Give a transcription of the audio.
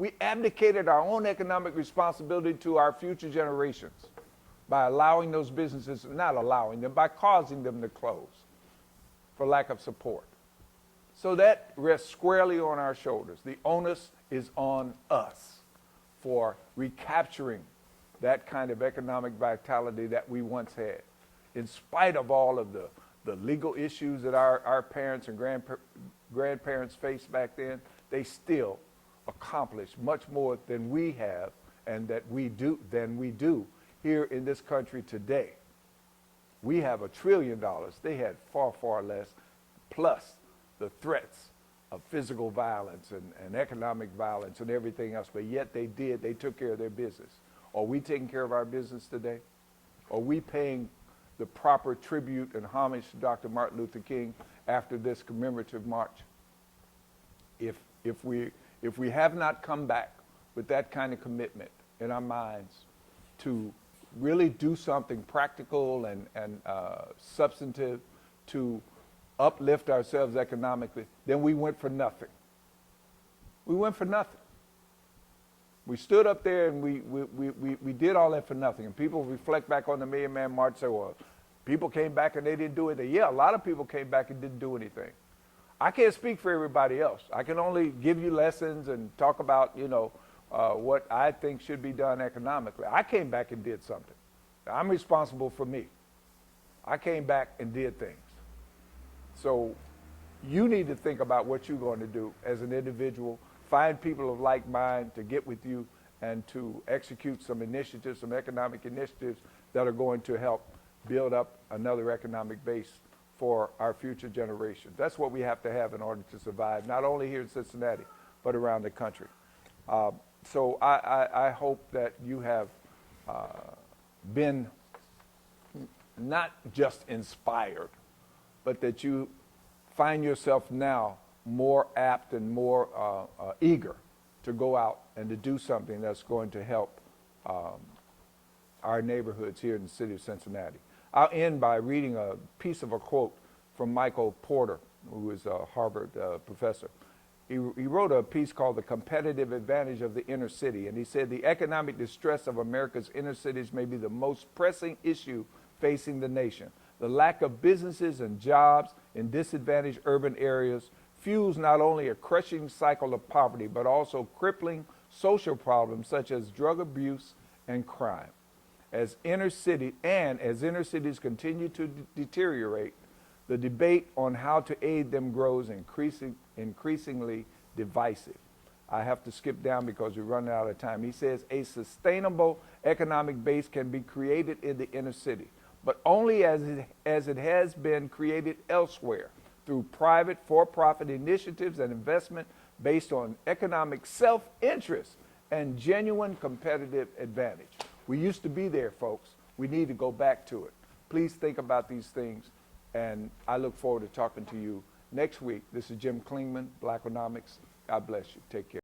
We abdicated our own economic responsibility to our future generations by allowing those businesses, not allowing them, by causing them to close for lack of support. So that rests squarely on our shoulders. The onus is on us for recapturing that kind of economic vitality that we once had. In spite of all of the legal issues that our parents and grandparents faced back then, they still accomplished much more than we have and than we do here in this country today. We have $1 trillion. They had far, far less, plus the threats of physical violence and economic violence and everything else, but yet they took care of their business. Are we taking care of our business today? Are we paying the proper tribute and homage to Dr. Martin Luther King after this commemorative march? If we have not come back with that kind of commitment in our minds to really do something practical and substantive to uplift ourselves economically, then we went for nothing. We went for nothing. We stood up there and we did all that for nothing. And people reflect back on the Million Man March and say, well, people came back and they didn't do anything. Yeah, a lot of people came back and didn't do anything. I can't speak for everybody else. I can only give you lessons and talk about, what I think should be done economically. I came back and did something. I'm responsible for me. I came back and did things. So you need to think about what you're going to do as an individual. Find people of like mind to get with you and to execute some initiatives, some economic initiatives that are going to help build up another economic base for our future generations. That's what we have to have in order to survive, not only here in Cincinnati, but around the country. So I hope that you have been not just inspired, but that you find yourself now more apt and more eager to go out and to do something that's going to help our neighborhoods here in the city of Cincinnati. I'll end by reading a piece of a quote from Michael Porter, who is a Harvard professor. He wrote a piece called The Competitive Advantage of the Inner City, and he said, the economic distress of America's inner cities may be the most pressing issue facing the nation. The lack of businesses and jobs in disadvantaged urban areas fuels not only a crushing cycle of poverty, but also crippling social problems such as drug abuse and crime. As inner cities continue to deteriorate, the debate on how to aid them grows increasingly divisive. I have to skip down because we're running out of time. He says, a sustainable economic base can be created in the inner city, but only as it has been created elsewhere through private for-profit initiatives and investment based on economic self-interest and genuine competitive advantage. We used to be there, folks. We need to go back to it. Please think about these things, and I look forward to talking to you next week. This is Jim Klingman, Blackonomics. God bless you. Take care.